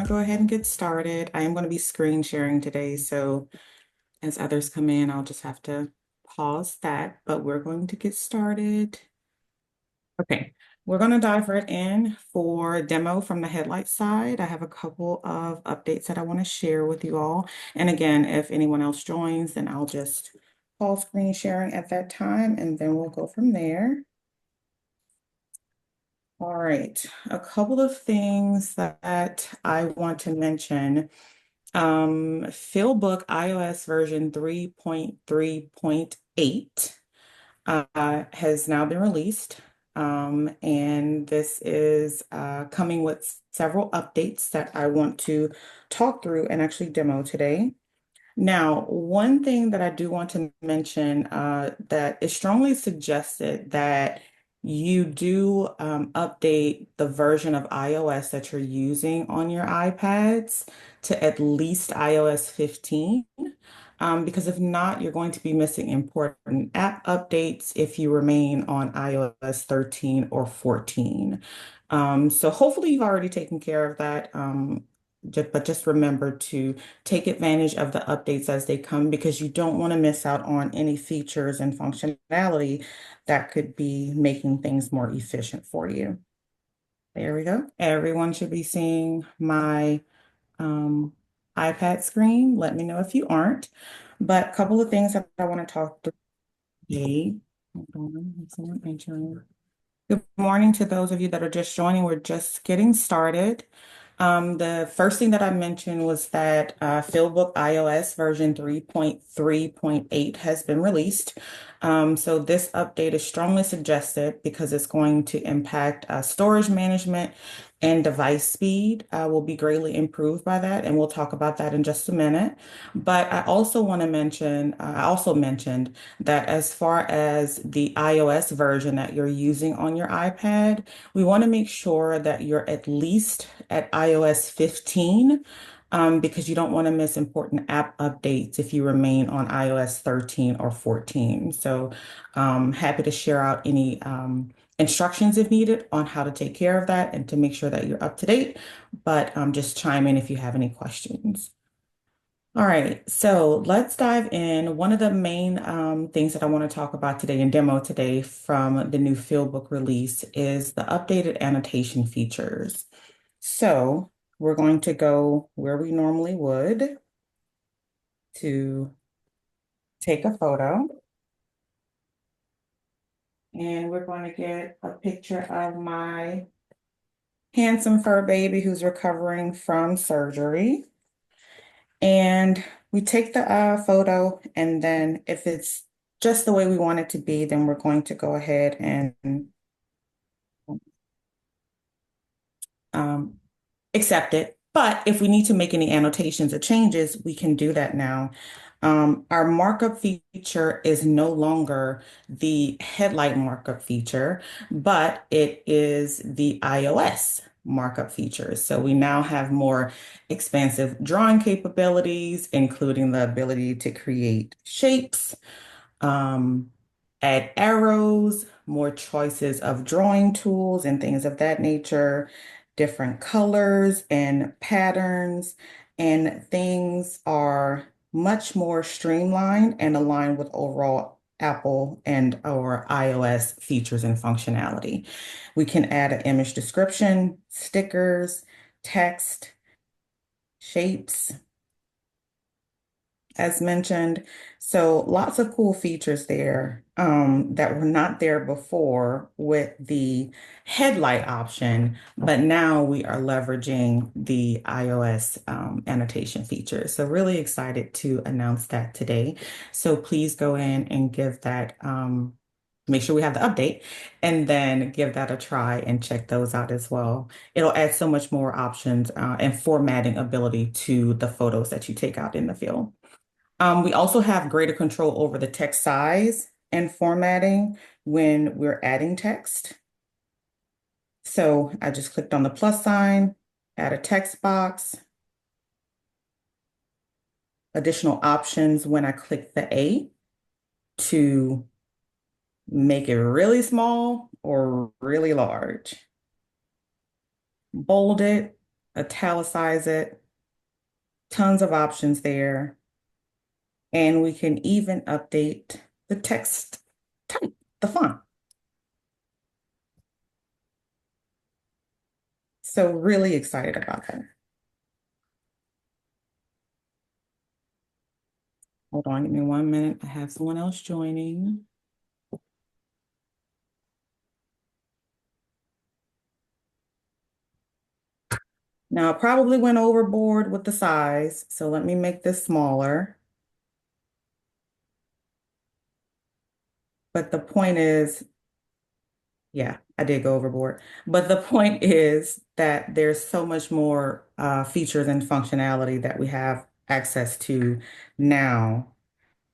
go ahead and get started. I am going to be screen sharing today, so as others come in, I'll just have to pause that, but we're going to get started. Okay, we're going to dive right in for demo from the HeadLight side. I have a couple of updates that I want to share with you all. And again, if anyone else joins, then I'll just pause screen sharing at that time, and then we'll go from there. All right, a couple of things that I want to mention. Philbook iOS version 3.3.8 has now been released. And this is coming with several updates that I want to talk through and actually demo today. Now, one thing that I do want to mention that is strongly suggested that you do update the version of iOS that you're using on your iPads to at least iOS 15. Because if not, you're going to be missing important app updates if you remain on iOS 13 or 14. So hopefully you've already taken care of that. But just remember to take advantage of the updates as they come because you don't want to miss out on any features and functionality that could be making things more efficient for you. There we go. Everyone should be seeing my um, iPad screen. Let me know if you aren't. But a couple of things that I want to talk through today. Hold on, someone entering. Good morning to those of you that are just joining. We're just getting started. The first thing that I mentioned was that Philbook iOS version 3.3.8 has been released. So this update is strongly suggested because it's going to impact storage management and device speed will be greatly improved by that. And we'll talk about that in just a minute. But I also want to mention, I also mentioned that as far as the iOS version that you're using on your iPad, we want to make sure that you're at least at iOS 15 because you don't want to miss important app updates if you remain on iOS 13 or 14. So happy to share out any instructions if needed on how to take care of that and to make sure that you're up to date, but just chime in if you have any questions. All right, so let's dive in. One of the main things that I want to talk about today and demo today from the new Fieldbook release is the updated annotation features. So we're going to go where we normally would to take a photo. And we're going to get a picture of my handsome fur baby who's recovering from surgery. And we take the photo, and then if it's just the way we want it to be, then we're going to go ahead and um, accept it. But if we need to make any annotations or changes, we can do that now. Our markup feature is no longer the HeadLight markup feature, but it is the iOS markup feature. So we now have more expansive drawing capabilities, including the ability to create shapes, um, add arrows, more choices of drawing tools and things of that nature, different colors and patterns, and things are much more streamlined and aligned with overall Apple and or iOS features and functionality. We can add an image description, stickers, text, shapes, as mentioned. So lots of cool features there that were not there before with the HeadLight option, but now we are leveraging the iOS annotation feature. So really excited to announce that today. So please go in and give that, make sure we have the update and then give that a try and check those out as well. It'll add so much more options and formatting ability to the photos that you take out in the field. We also have greater control over the text size and formatting when we're adding text. So I just clicked on the plus sign, add a text box, additional options when I click the A to make it really small or really large, bold it, italicize it, tons of options there. And we can even update the text type, the font. So really excited about that. Hold on, give me 1 minute. I have someone else joining. Now, I probably went overboard with the size, so let me make this smaller. But the point is, yeah, I did go overboard. But the point is that there's so much more features and functionality that we have access to now.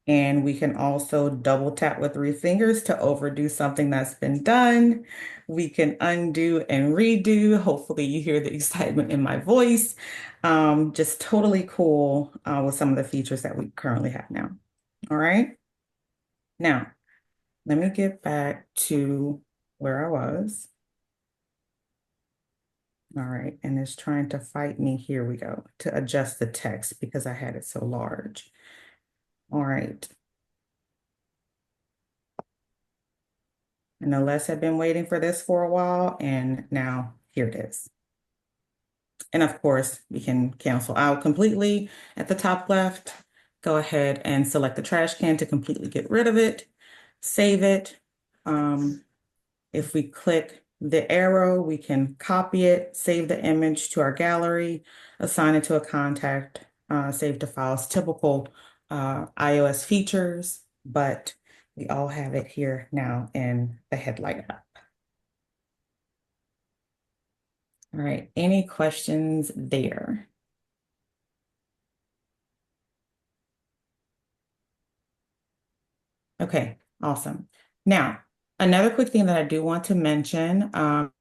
And we can also double tap with 3 fingers to overdo something that's been done. We can undo and redo. Hopefully, you hear the excitement in my voice. Just totally cool with some of the features that we currently have now. All right. Now, let me get back to where I was. All right. And it's trying to fight me. Here we go. To adjust the text because I had it so large. All right. And Les had been waiting for this for a while, and now here it is. And of course, we can cancel out completely at the top left. Go ahead and select the trash can to completely get rid of it. Save it. If we click the arrow, we can copy it, save the image to our gallery, assign it to a contact, save to files, typical iOS features, but we all have it here now in the HeadLight app. All right, any questions there? Okay, awesome. Now, another quick thing that I do want to mention,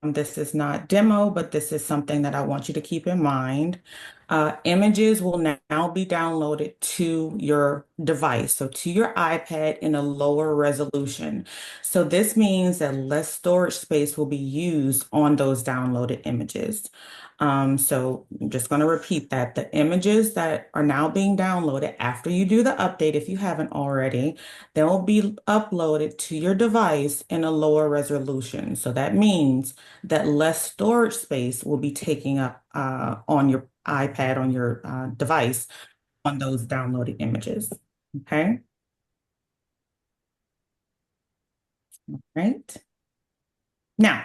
this is not demo, but this is something that I want you to keep in mind. Images will now be downloaded to your device, so to your iPad in a lower resolution. So this means that less storage space will be used on those downloaded images. So I'm just going to repeat that. The images that are now being downloaded after you do the update, if you haven't already, they'll be uploaded to your device in a lower resolution. So that means that less storage space will be taking up on your iPad, on your device, on those downloaded images. Okay, right. Now,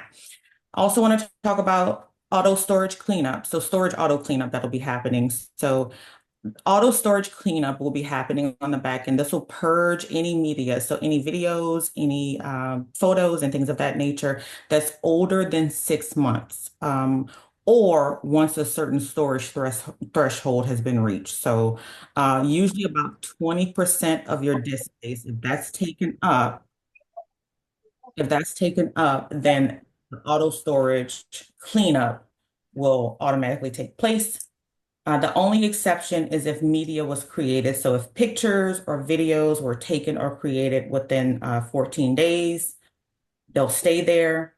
I also want to talk about auto storage cleanup. So storage auto cleanup that'll be happening. So auto storage cleanup will be happening on the back end. This will purge any media, so any videos, any photos, and things of that nature that's older than 6 months, or once a certain storage threshold has been reached. So usually about 20% of your disk space, if that's taken up, then the auto storage cleanup will automatically take place. The only exception is if media was created. So if pictures or videos were taken or created within 14 days, they'll stay there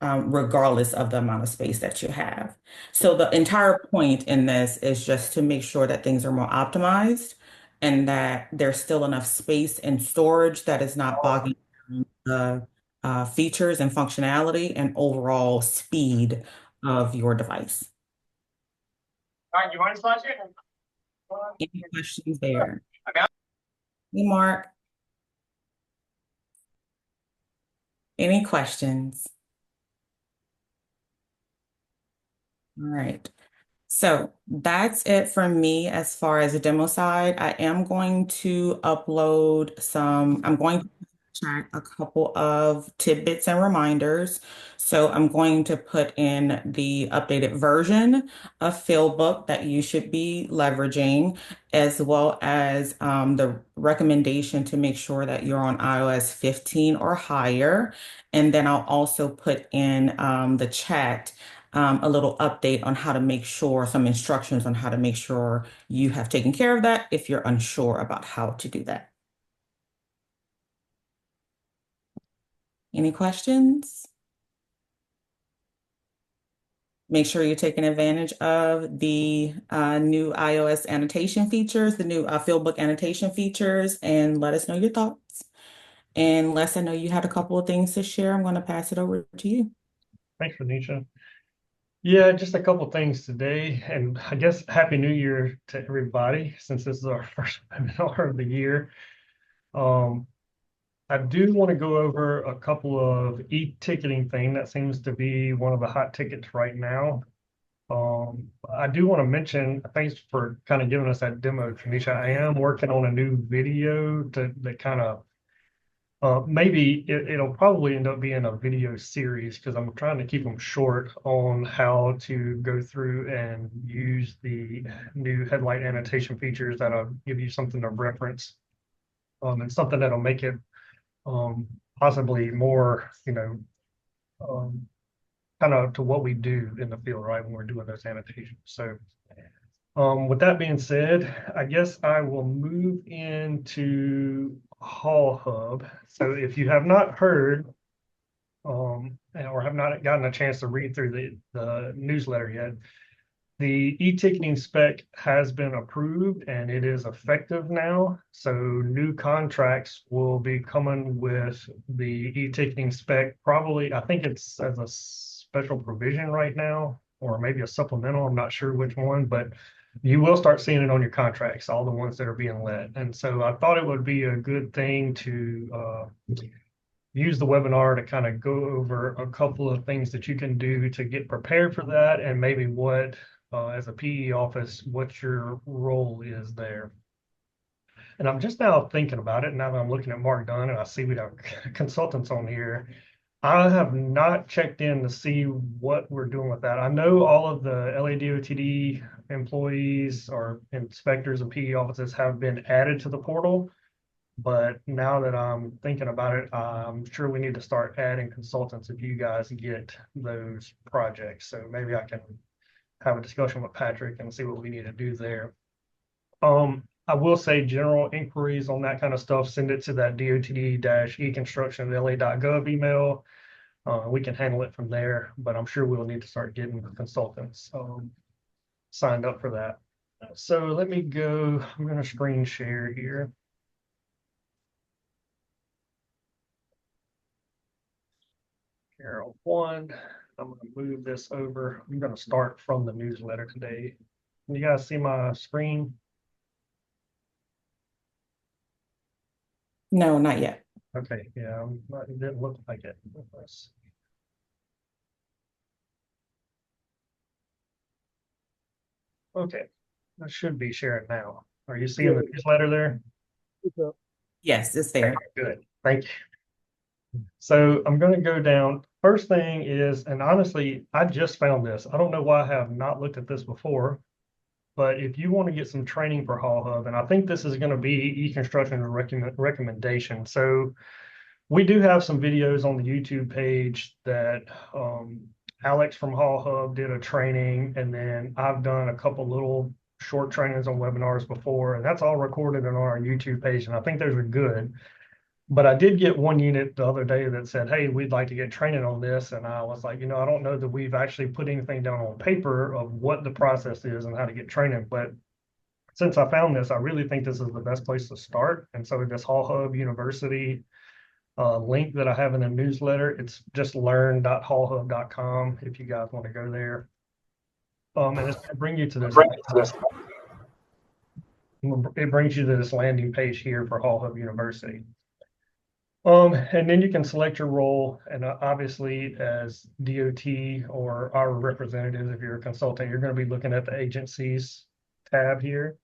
regardless of the amount of space that you have. So the entire point in this is just to make sure that things are more optimized and that there's still enough space and storage that is not bogging down the features and functionality and overall speed of your device. Any questions there? Hey, Mark, any questions? All right. So that's it from me as far as the demo side. I am going to upload I'm going to check a couple of tidbits and reminders. So I'm going to put in the updated version of Fieldbook that you should be leveraging, as well as the recommendation to make sure that you're on iOS 15 or higher. And then I'll also put in the chat a little update on how to make sure, some instructions on how to make sure you have taken care of that if you're unsure about how to do that. Any questions? Make sure you're taking advantage of the new iOS annotation features, the new fieldbook annotation features, and let us know your thoughts. And Les, I know you had a couple of things to share. I'm going to pass it over to you. Thanks, Renisha. Yeah, just a couple things today, and I guess Happy New Year to everybody, since this is our first webinar of the year. Um, I do want to go over a couple of e-ticketing thing that seems to be one of the hot tickets right now. I do want to mention, thanks for kind of giving us that demo, Tanisha. I am working on a new video that kind of maybe it'll probably end up being a video series because I'm trying to keep them short on how to go through and use the new headlight annotation features that'll give you something to reference, and something that'll make it possibly more, um, kind of to what we do in the field, right, when we're doing those annotations. So with that being said, I guess I will move into HaulHub. So if you have not heard, or have not gotten a chance to read through the newsletter yet, the e-ticketing spec has been approved and it is effective now. So new contracts will be coming with the e-ticketing spec. Probably, I think it's as a special provision right now, or maybe a supplemental. I'm not sure which one, but you will start seeing it on your contracts, all the ones that are being let. And so I thought it would be a good thing to use the webinar to kind of go over a couple of things that you can do to get prepared for that, and maybe what, as a PE office, what your role is there. And I'm just now thinking about it, now that I'm looking at Mark Dunn and I see we have consultants on here. I have not checked in to see what we're doing with that. I know all of the LADOTD employees or inspectors and PE offices have been added to the portal. But now that I'm thinking about it, I'm sure we need to start adding consultants if you guys get those projects. So maybe I can have a discussion with Patrick and see what we need to do there. I will say general inquiries on that kind of stuff, send it to that dotd-econstruction.la.gov email. We can handle it from there, but I'm sure we'll need to start getting consultants signed up for that. So let me go, I'm going to screen share here. Arrow one. I'm going to move this over. I'm going to start from the newsletter today. Can you guys see my screen? No, not yet. Okay, yeah, it didn't look like it. Okay, I should be sharing now. Are you seeing Yeah, the newsletter there? it's up. Yes, it's Okay, there. good. Thank you. So I'm going to go down. First thing is, and honestly, I just found this. I don't know why I have not looked at this before, but if you want to get some training for HaulHub, and I think this is going to be e-construction recommendation. So we do have some videos on the YouTube page that Alex from HaulHub did a training, and then I've done a couple little short trainings on webinars before, and that's all recorded on our YouTube page, and I think those are good. But I did get one unit the other day that said, hey, we'd like to get training on this. And I was like, I don't know that we've actually put anything down on paper of what the process is and how to get training. But since I found this, I really think this is the best place to start. And so this HaulHub University link that I have in the newsletter, it's just learn.haulhub.com if you guys want to go there. And it's going to bring you to this. It brings you to this landing page here for HaulHub University. And then you can select your role, and obviously as DOT or our representatives, if you're a consultant, you're going to be looking at the agencies tab here.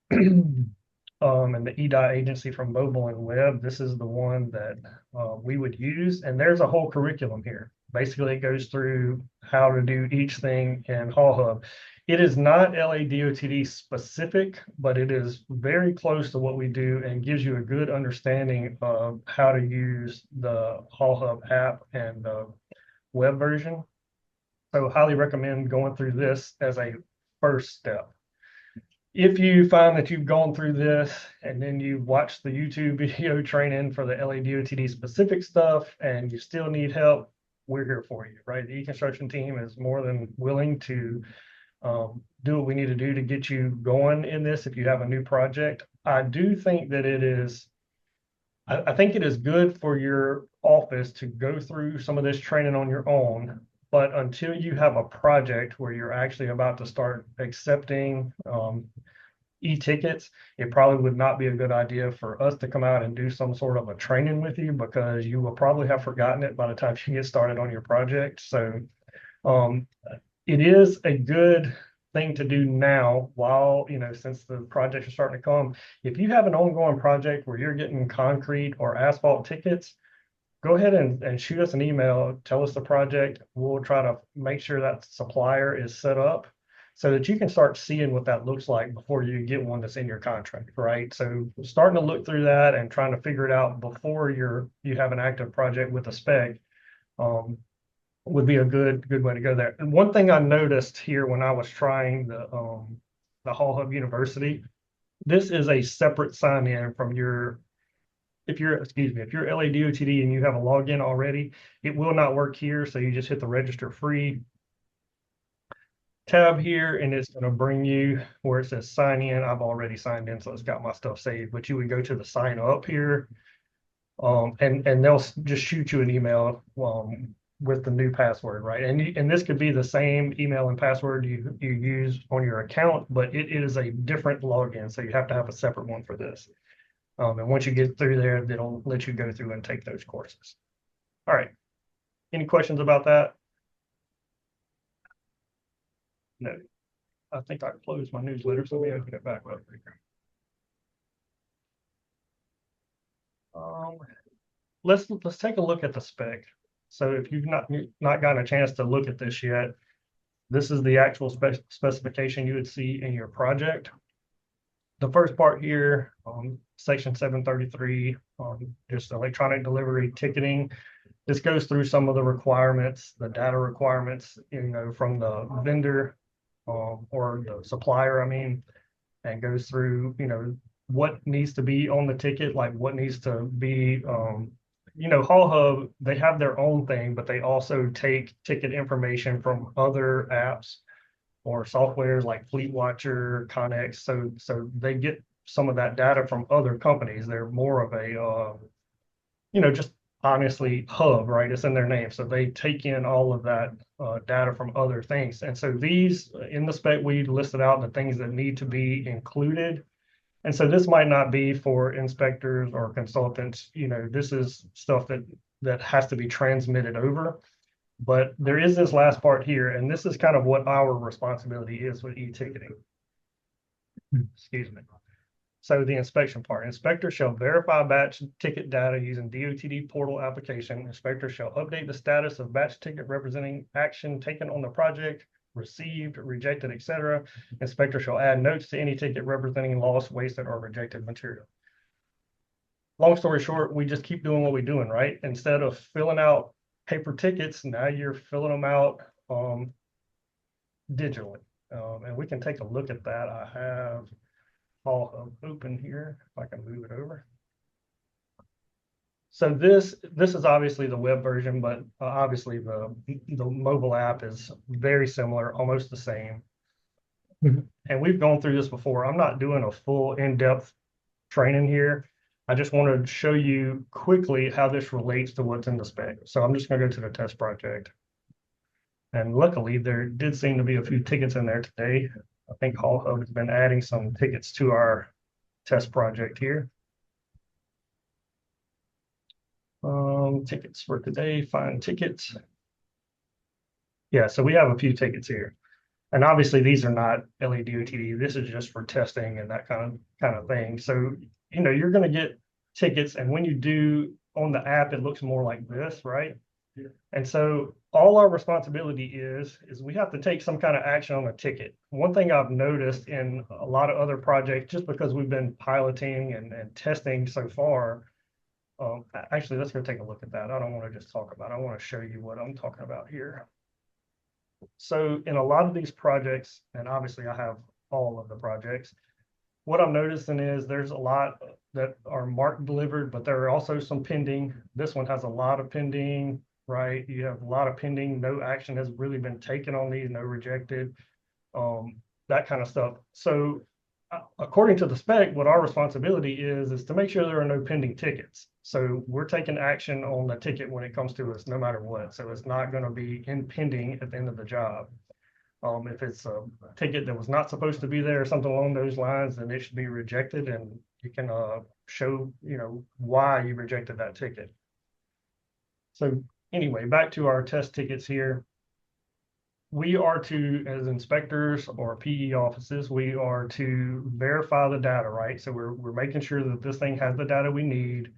And the EDOT agency from mobile and web, this is the one that we would use. And there's a whole curriculum here. Basically, it goes through how to do each thing in HaulHub. It is not LADOTD specific, but it is very close to what we do and gives you a good understanding of how to use the HaulHub app and the web version. So highly recommend going through this as a first step. If you find that you've gone through this and then you watch the YouTube video training for the LADOTD specific stuff and you still need help, we're here for you, right? The e-construction team is more than willing to do what we need to do to get you going in this if you have a new project. I do think that it is, I think it is good for your office to go through some of this training on your own. But until you have a project where you're actually about to start accepting e-tickets, it probably would not be a good idea for us to come out and do some sort of a training with you because you will probably have forgotten it by the time you get started on your project. So um, it is a good thing to do now while, since the projects are starting to come. If you have an ongoing project where you're getting concrete or asphalt tickets, go ahead and shoot us an email, tell us the project. We'll try to make sure that supplier is set up so that you can start seeing what that looks like before you get one that's in your contract, right? So starting to look through that and trying to figure it out before you have an active project with a spec um, would be a good way to go there. And one thing I noticed here when I was trying the HaulHub University, this is a separate sign in from your if you're, excuse me, if you're LADOTD and you have a login already, it will not work here. So you just hit the register free tab here and it's going to bring you where it says sign in. I've already signed in, so it's got my stuff saved, but you would go to the sign up here and they'll just shoot you an email with the new password, right? And this could be the same email and password you use on your account, but it is a different login. So you have to have a separate one for this. And once you get through there, they'll let you go through and take those courses. All right. Any questions about that? No. I think I closed my newsletter, so let me open it back up. Um, let's take a look at the spec. So if you've not gotten a chance to look at this yet, this is the actual specification you would see in your project. The first part here, section 733, just electronic delivery ticketing. This goes through some of the requirements, the data requirements, from the vendor or the supplier, I mean, and goes through, what needs to be on the ticket, like what needs to be, HaulHub, they have their own thing, but they also take ticket information from other apps or softwares like Fleet Watcher, Connex. So they get some of that data from other companies. They're more of a, just honestly hub, right? It's in their name. So they take in all of that data from other things. And so these in the spec, we listed out the things that need to be included. And so this might not be for inspectors or consultants. This is stuff that has to be transmitted over. But there is this last part here, and this is kind of what our responsibility is with e-ticketing. Excuse me. So the inspection part, inspector shall verify batch ticket data using DOTD portal application. Inspector shall update the status of batch ticket representing action taken on the project, received, rejected, etc. Inspector shall add notes to any ticket representing lost, wasted, or rejected material. Long story short, we just keep doing what we're doing, right? Instead of filling out paper tickets, now you're filling them out digitally. And we can take a look at that. I have HaulHub open here, if I can move it over. So this is obviously the web version, but obviously the mobile app is very similar, almost the same. And we've gone through this before. I'm not doing a full in-depth training here. I just want to show you quickly how this relates to what's in the spec. So I'm just going to go to the test project. And luckily, there did seem to be a few tickets in there today. I think HaulHub has been adding some tickets to our test project here. Tickets for today, find tickets. Yeah, so we have a few tickets here. And obviously these are not LADOTD. This is just for testing and that kind of thing. So, you're going to get tickets. And when you do on the app, it looks more like this, right? Yeah. And so all our responsibility is we have to take some kind of action on a ticket. One thing I've noticed in a lot of other projects, just because we've been piloting and testing so far, actually, let's go take a look at that. I don't want to just talk about it. I want to show you what I'm talking about here. So in a lot of these projects, and obviously I have all of the projects, what I'm noticing is there's a lot that are marked delivered, but there are also some pending. This one has a lot of pending. right? You have a lot of pending, no action has really been taken on these, no rejected, um, that kind of stuff. So according to the spec, what our responsibility is to make sure there are no pending tickets. So we're taking action on the ticket when it comes to us, no matter what. So it's not going to be impending at the end of the job. If it's a ticket that was not supposed to be there or something along those lines, then it should be rejected, and you can show, why you rejected that ticket. So anyway, back to our test tickets here. We are to, as inspectors or PE offices, we are to verify the data, right? So we're making sure that this thing has the data we need.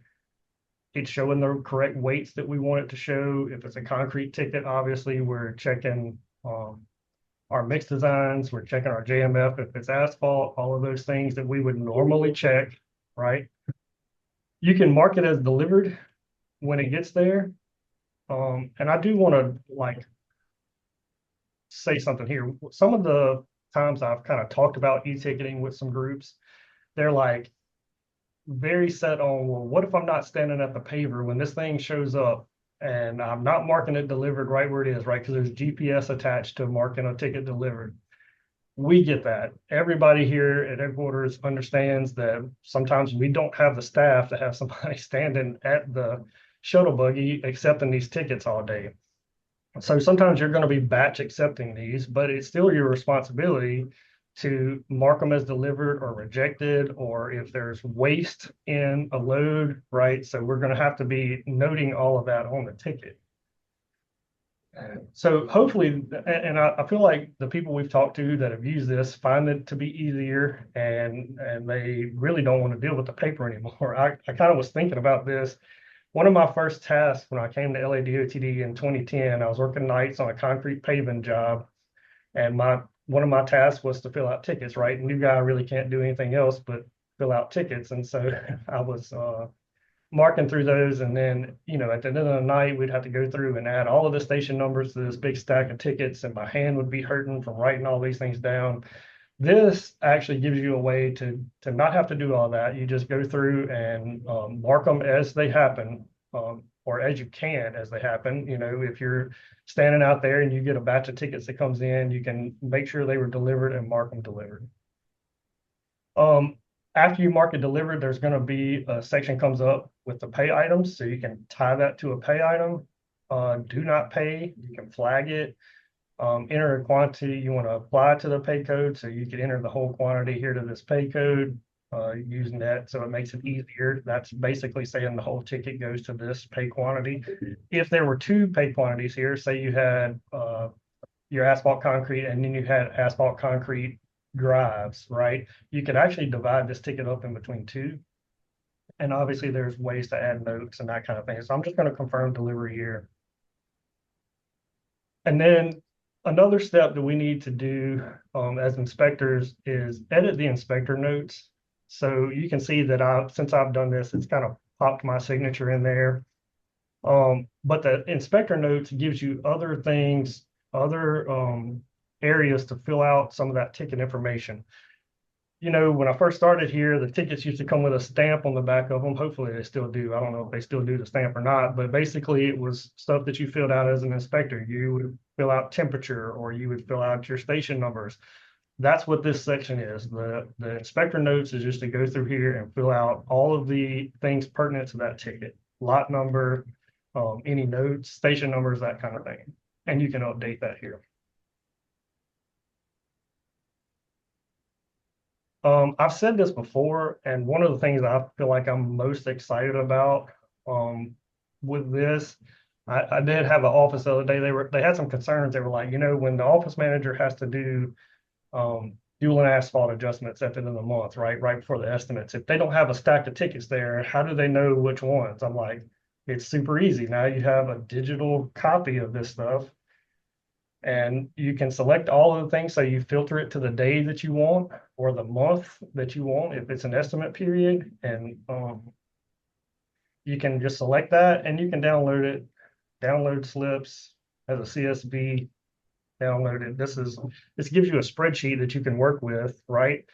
It's showing the correct weights that we want it to show. If it's a concrete ticket, obviously we're checking our mix designs, we're checking our JMF. If it's asphalt, all of those things that we would normally check, right? You can mark it as delivered when it gets there. And I do want to say something here. Some of the times I've kind of talked about e-ticketing with some groups, they're like very set on, well, what if I'm not standing at the paver when this thing shows up and I'm not marking it delivered right where it is, right? Because there's GPS attached to marking a ticket delivered. We get that. Everybody here at headquarters understands that sometimes we don't have the staff to have somebody standing at the shuttle buggy accepting these tickets all day. So sometimes you're going to be batch accepting these, but it's still your responsibility to mark them as delivered or rejected, or if there's waste in a load, right? So we're going to have to be noting all of that on the ticket. So hopefully, and I feel like the people we've talked to that have used this find it to be easier, and they really don't want to deal with the paper anymore. I kind of was thinking about this. One of my first tasks when I came to LADOTD in 2010, I was working nights on a concrete paving job, and one of my tasks was to fill out tickets, right? New guy really can't do anything else but fill out tickets. And so I was marking through those. And then, at the end of the night, we'd have to go through and add all of the station numbers to this big stack of tickets. And my hand would be hurting from writing all these things down. This actually gives you a way to not have to do all that. You just go through and mark them as they happen, or as you can as they happen. If you're standing out there and you get a batch of tickets that comes in, you can make sure they were delivered and mark them delivered. After you mark it delivered, there's going to be a section comes up with the pay items, so you can tie that to a pay item. Do not pay, you can flag it. Enter a quantity you want to apply to the pay code. So you can enter the whole quantity here to this pay code using that. So it makes it easier. That's basically saying the whole ticket goes to this pay quantity. If there were two pay quantities here, say you had your asphalt concrete and then you had asphalt concrete drives, right? You could actually divide this ticket up in between two. And obviously there's ways to add notes and that kind of thing. So I'm just going to confirm delivery here. And then another step that we need to do as inspectors is edit the inspector notes. So you can see that since I've done this, it's kind of popped my signature in there. But the inspector notes gives you other things, other areas to fill out some of that ticket information. When I first started here, the tickets used to come with a stamp on the back of them. Hopefully they still do. I don't know if they still do the stamp or not, but basically it was stuff that you filled out as an inspector. You would fill out temperature, or you would fill out your station numbers. That's what this section is. The inspector notes is just to go through here and fill out all of the things pertinent to that ticket. Lot number, any notes, station numbers, that kind of thing. And you can update that here. I've said this before, and one of the things I feel like I'm most excited about with this, I did have an office the other day. They had some concerns. They were like, when the office manager has to do fuel and asphalt adjustments at the end of the month, right before the estimates, if they don't have a stack of tickets there, how do they know which ones? I'm like, it's super easy. Now you have a digital copy of this stuff, and you can select all of the things. So you filter it to the day that you want or the month that you want if it's an estimate period, and you can just select that and you can download it, download slips as a CSV, download it. This gives you a spreadsheet that you can work with, right?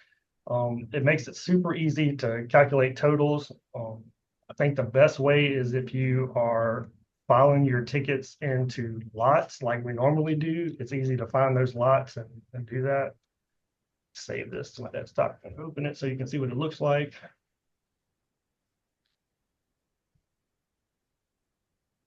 It makes it super easy to calculate totals. I think the best way is if you are filing your tickets into lots like we normally do, it's easy to find those lots and do that. Save this to my desktop and open it so you can see what it looks like.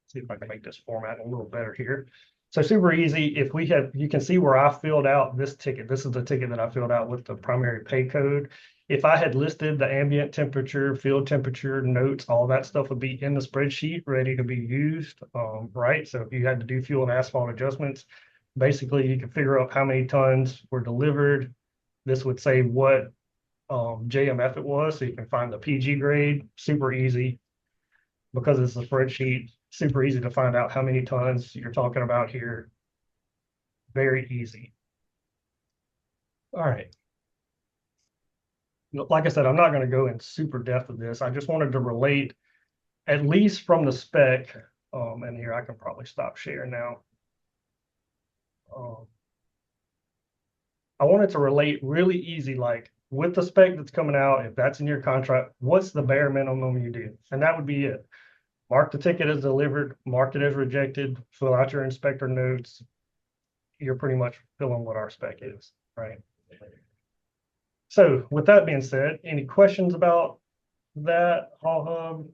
See if I can make this format a little better here. So super easy. If we have, you can see where I filled out this ticket. This is the ticket that I filled out with the primary pay code. If I had listed the ambient temperature, field temperature, notes, all that stuff would be in the spreadsheet ready to be used, right? So if you had to do fuel and asphalt adjustments, basically you can figure out how many tons were delivered. This would say what JMF it was, so you can find the PG grade, super easy. Because it's a spreadsheet, super easy to find out how many tons you're talking about here. Very easy. All right. Like I said, I'm not going to go in super depth of this. I just wanted to relate, at least from the spec, and here I can probably stop sharing now. I wanted to relate really easy, like with the spec that's coming out, if that's in your contract, what's the bare minimum you do? And that would be it. Mark the ticket as delivered, mark it as rejected, fill out your inspector notes. You're pretty much filling what our spec is, right? So with that being said, any questions about that, HaulHub?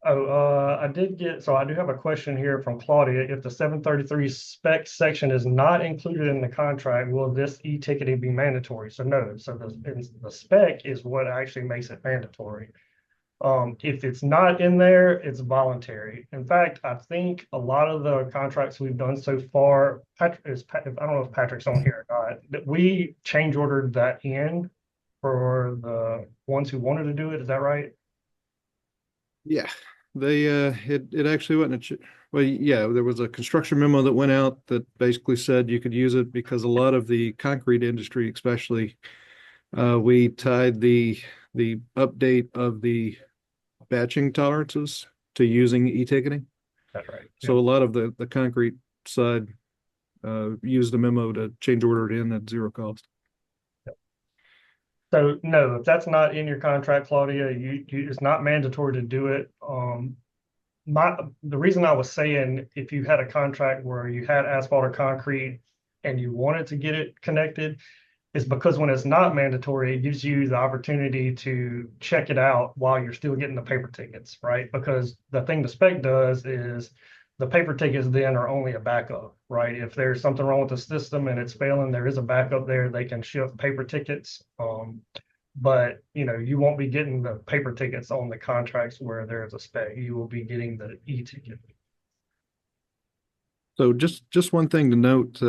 Oh, I did get, so I do have a question here from Claudia. If the 733 spec section is not included in the contract, will this e-ticketing be mandatory? So no, so the spec is what actually makes it mandatory. If it's not in there, it's voluntary. In fact, I think a lot of the contracts we've done so far, Patrick I don't know if Patrick's on here or not, that we change ordered that in for the ones who wanted to do it. Is that right? Yeah, they it actually went in well, yeah, there was a construction memo that went out that basically said you could use it because a lot of the concrete industry, especially, we tied the update of the batching tolerances to using e-ticketing. That's right. So a lot of the concrete side used the memo to change order it in at zero cost. So no, if that's not in your contract, Claudia, it's not mandatory to do it. The reason I was saying if you had a contract where you had asphalt or concrete and you wanted to get it connected, is because when it's not mandatory, it gives you the opportunity to check it out while you're still getting the paper tickets, right? Because the thing the spec does is the paper tickets then are only a backup, right? If there's something wrong with the system and it's failing, there is a backup there. They can shift paper tickets. But you won't be getting the paper tickets on the contracts where there's a spec. You will be getting the e-ticket. So just one thing to note,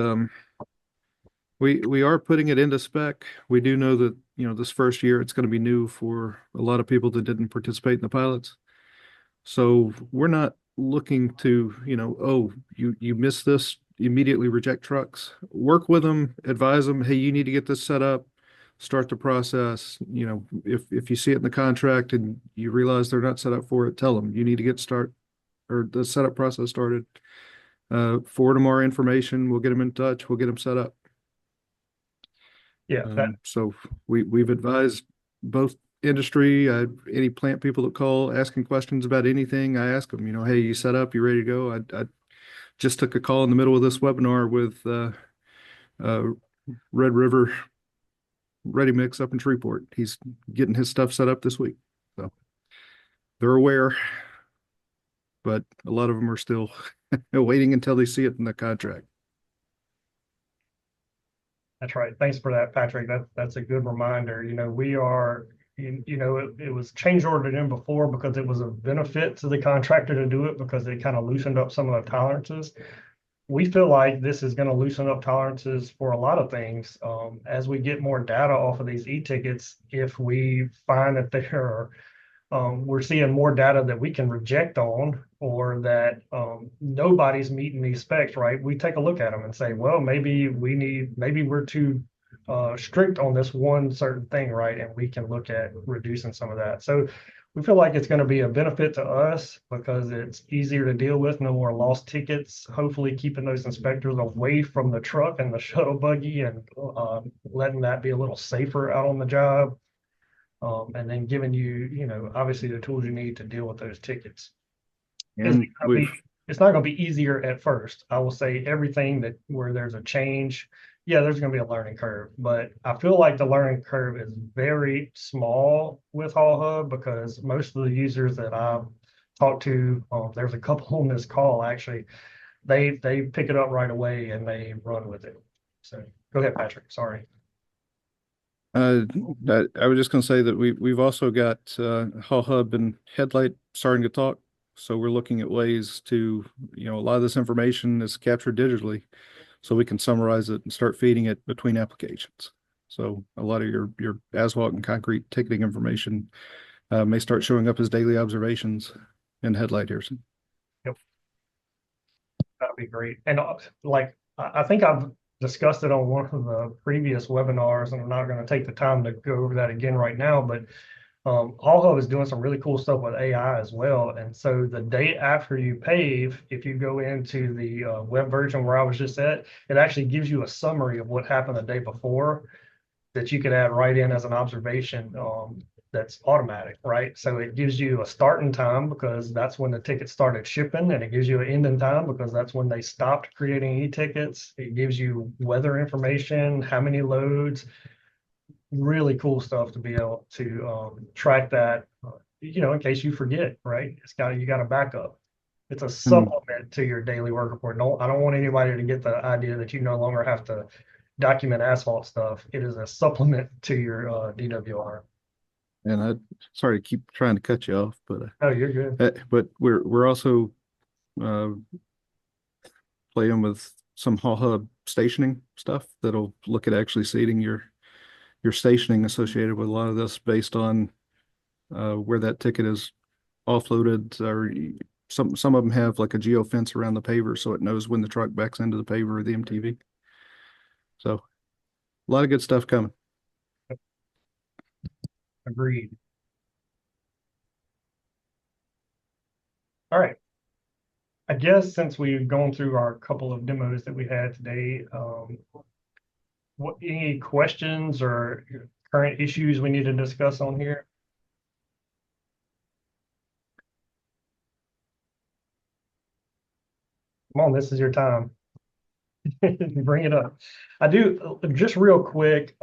we are putting it into spec. We do know that, this first year it's going to be new for a lot of people that didn't participate in the pilots. So we're not looking to, oh, you missed this, immediately reject trucks. Work with them, advise them, hey, you need to get this set up, start the process. If you see it in the contract and you realize they're not set up for it, tell them you need to get the setup process started. Forward them our information. We'll get them in touch. We'll get them set up. Yeah. So we've advised both industry, any plant people that call asking questions about anything. I ask them, hey, you set up, you ready to go? I just took a call in the middle of this webinar with Red River Ready Mix up in Shreveport. He's getting his stuff set up this week. So they're aware, but a lot of them are still waiting until they see it in the contract. That's right. Thanks for that, Patrick. That's a good reminder. We are, it was change ordered in before because it was a benefit to the contractor to do it because it kind of loosened up some of the tolerances. We feel like this is going to loosen up tolerances for a lot of things. As we get more data off of these e-tickets, if we find that there are we're seeing more data that we can reject on or that nobody's meeting these specs, right? We take a look at them and say, well, maybe we're too strict on this one certain thing, right? And we can look at reducing some of that. So we feel like it's going to be a benefit to us because it's easier to deal with, no more lost tickets, hopefully keeping those inspectors away from the truck and the shuttle buggy and letting that be a little safer out on the job. and then giving you, obviously the tools you need to deal with those tickets. It's And gonna be, it's not going to be easier at first. I will say everything that where there's a change, yeah, there's going to be a learning curve, but I feel like the learning curve is very small with HaulHub because most of the users that I've talked to, there's a couple on this call actually, they pick it up right away and they run with it. So go ahead, Patrick. Sorry. uh, I was just going to say that we've also got HaulHub and HeadLight starting to talk. So we're looking at ways to, a lot of this information is captured digitally, so we can summarize it and start feeding it between applications. So a lot of your asphalt and concrete ticketing information may start showing up as daily observations in HeadLight here soon. Yep, that'd be great. And like I think I've discussed it on one of the previous webinars, and I'm not going to take the time to go over that again right now, but HaulHub is doing some really cool stuff with AI as well. And so the day after you pave, if you go into the web version where I was just at, it actually gives you a summary of what happened the day before that you could add right in as an observation, that's automatic, right? So it gives you a starting time because that's when the ticket started shipping, and it gives you an ending time because that's when they stopped creating e-tickets. It gives you weather information, how many loads, really cool stuff to be able to track that, in case you forget, right? You got a backup. It's a And supplement to your daily work report. I don't want anybody to get the idea that you no longer have to document asphalt stuff. It is a supplement to your DWR. and I sorry to keep trying to cut you off, Oh, you're good. but we're also uh, playing with some HaulHub stationing stuff that'll look at actually seating your stationing associated with a lot of this based on where that ticket is offloaded, or some of them have like a geo fence around the paver so it knows when the truck backs into the paver or the MTV. So a lot of good stuff coming. Agreed. All right. I guess since we've gone through our couple of demos that we had today, any questions or current issues we need to discuss on here? Come on, this is your time. Bring it up. I do just real quick.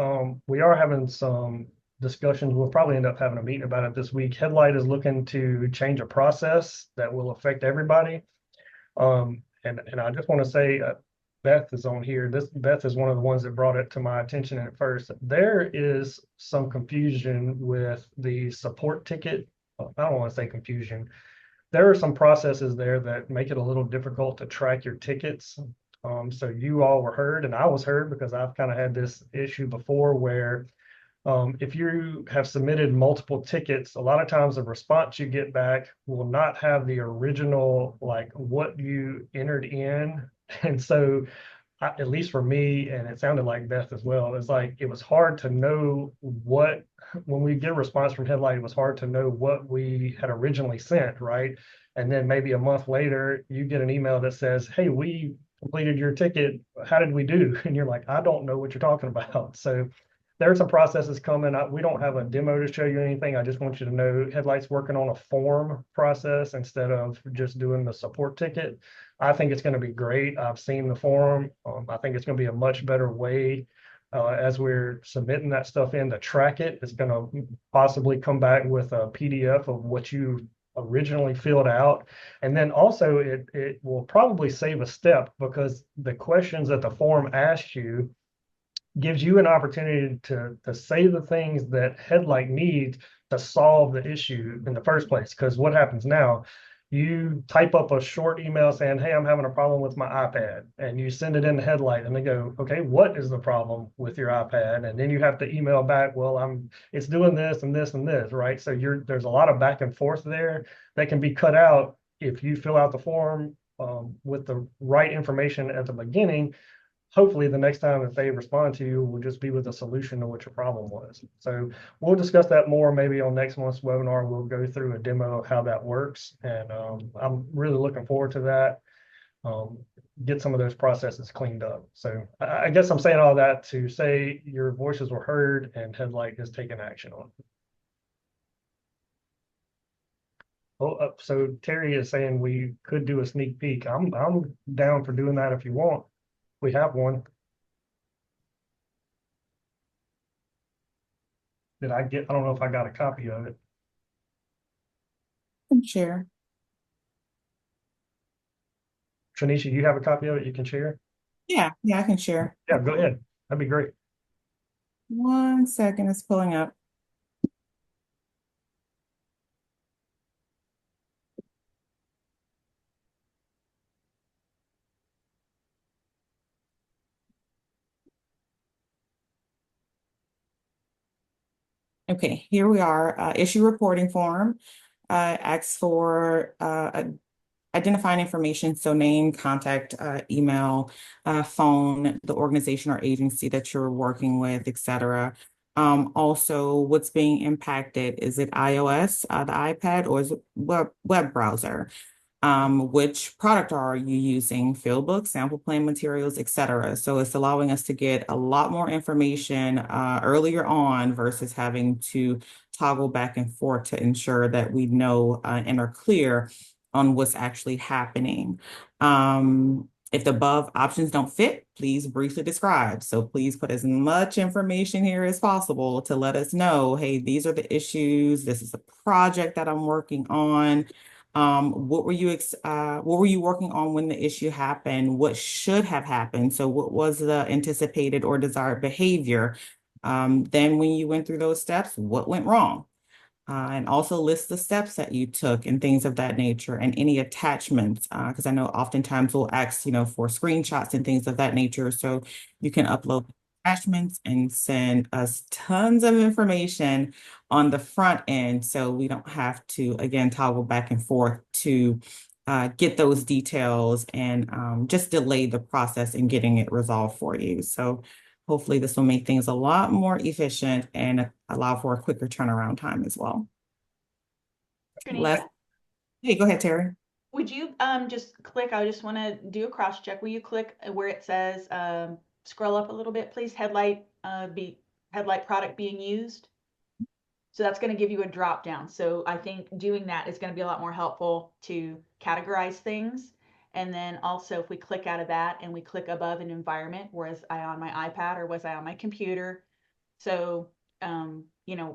We are having some discussions. We'll probably end up having a meeting about it this week. HeadLight is looking to change a process that will affect everybody. And I just want to say, Beth is on here. Beth is one of the ones that brought it to my attention at first. There is some confusion with the support ticket. I don't want to say confusion. There are some processes there that make it a little difficult to track your tickets. So you all were heard, and I was heard because I've kind of had this issue before where if you have submitted multiple tickets, a lot of times the response you get back will not have the original, like what you entered in. And so, at least for me, and it sounded like Beth as well, it's like it was hard to know when we get a response from HeadLight, it was hard to know what we had originally sent, right? And then maybe a month later, you get an email that says, hey, we completed your ticket. How did we do? And you're like, I don't know what you're talking about. So there's some processes coming. We don't have a demo to show you anything. I just want you to know HeadLight's working on a form process instead of just doing the support ticket. I think it's going to be great. I've seen the form. I think it's going to be a much better way as we're submitting that stuff in to track it. It's going to possibly come back with a PDF of what you originally filled out. And then also it will probably save a step because the questions that the form asks you gives you an opportunity to say the things that HeadLight needs to solve the issue in the first place. Because what happens now, you type up a short email saying, hey, I'm having a problem with my iPad, and you send it in to HeadLight, and they go, okay, what is the problem with your iPad? And then you have to email back, well, it's doing this and this and this, right? So there's a lot of back and forth there that can be cut out if you fill out the form with the right information at the beginning. Hopefully the next time if they respond to you will just be with a solution to what your problem was. So we'll discuss that more maybe on next month's webinar. We'll go through a demo of how that works. And I'm really looking forward to that. Get some of those processes cleaned up. So I guess I'm saying all that to say your voices were heard and HeadLight is taking action on it. Oh, so Terry is saying we could do a sneak peek. I'm down for doing that if you want. We have one. I don't know if I got a copy of it. Can share. Tranisha, you have a copy of it you can share? Yeah, I can share. Yeah, go ahead. That'd be great. 1 second, it's pulling up. Okay, here we are. Issue reporting form. Asks for identifying information, so name, contact, email, phone, the organization or agency that you're working with, etc. Also, what's being impacted? Is it iOS, the iPad, or is it web browser? Which product are you using? Field books, sample plan materials, etc. So it's allowing us to get a lot more information earlier on versus having to toggle back and forth to ensure that we know and are clear on what's actually happening. If the above options don't fit, please briefly describe. So please put as much information here as possible to let us know, hey, these are the issues. This is a project that I'm working on. What were you working on when the issue happened? What should have happened? So what was the anticipated or desired behavior? Then when you went through those steps, what went wrong? And also list the steps that you took and things of that nature and any attachments, because I know oftentimes we'll ask, for screenshots and things of that nature. So you can upload attachments and send us tons of information on the front end so we don't have to, again, toggle back and forth to get those details and just delay the process in getting it resolved for you. So hopefully this will make things a lot more efficient and allow for a quicker turnaround time as well. Tranisha, Hey, go ahead, Terry. would you just click, I just want to do a cross check. Will you click where it says scroll up a little bit, please? Headlight product being used. So that's going to give you a drop down. So I think doing that is going to be a lot more helpful to categorize things. And then also if we click out of that and we click above an environment, was I on my iPad or was I on my computer? So,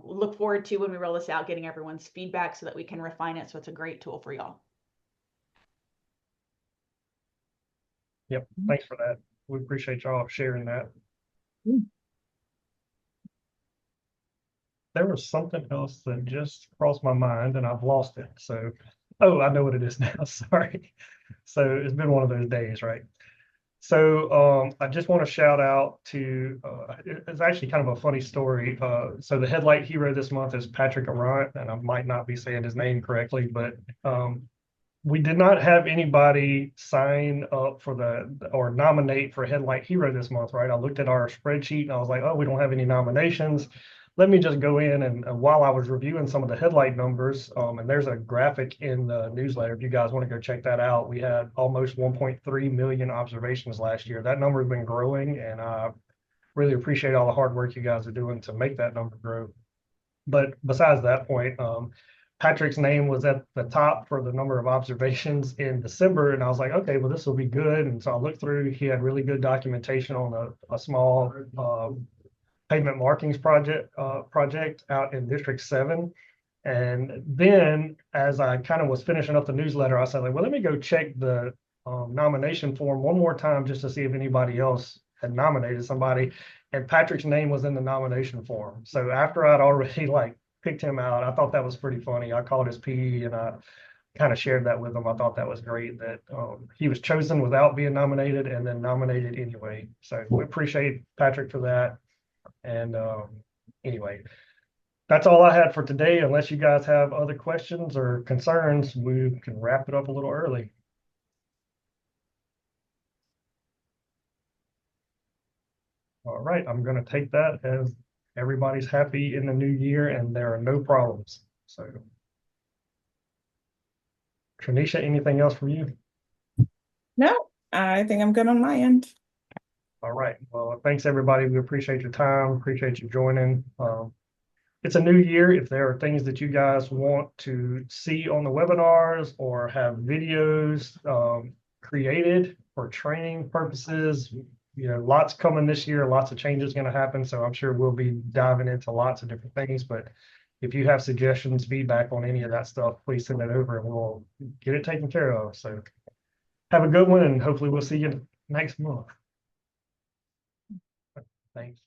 look forward to when we roll this out, getting everyone's feedback so that we can refine it. So it's a great tool for y'all. Yep. Thanks for that. We appreciate y'all sharing that. There was something else that just crossed my mind and I've lost it. So, oh, I know what it is now. Sorry. So it's been one of those days, right? So I just want to shout out to, it's actually kind of a funny story. So the headlight hero this month is Patrick Arant, and I might not be saying his name correctly, but we did not have anybody sign up for or nominate for headlight hero this month, right? I looked at our spreadsheet and I was like, oh, we don't have any nominations. Let me just go in and while I was reviewing some of the headlight numbers, and there's a graphic in the newsletter. If you guys want to go check that out, we had almost 1.3 million observations last year. That number has been growing, and I really appreciate all the hard work you guys are doing to make that number grow. But besides that point, Patrick's name was at the top for the number of observations in December, and I was like, okay, well, this will be good. And so I looked through. He had really good documentation on a small pavement markings project out in District 7. And then as I kind of was finishing up the newsletter, I said, like, well, let me go check the nomination form one more time just to see if anybody else had nominated somebody. And Patrick's name was in the nomination form. So after I'd already picked him out, I thought that was pretty funny. I called his PE and I kind of shared that with him. I thought that was great that he was chosen without being nominated and then nominated anyway. So we appreciate Patrick for that. And anyway, that's all I had for today. Unless you guys have other questions or concerns, we can wrap it up a little early. All right, I'm going to take that as everybody's happy in the new year and there are no problems. So, Tranisha, anything else from you? No, I think I'm good on my end. All right. Well, thanks everybody. We appreciate your time. Appreciate you joining. it's a new year. If there are things that you guys want to see on the webinars or have videos created for training purposes, lots coming this year, lots of changes going to happen. So I'm sure we'll be diving into lots of different things. But if you have suggestions, feedback on any of that stuff, please send that over and we'll get it taken care of. So have a good one, and hopefully we'll see you next month. Thanks.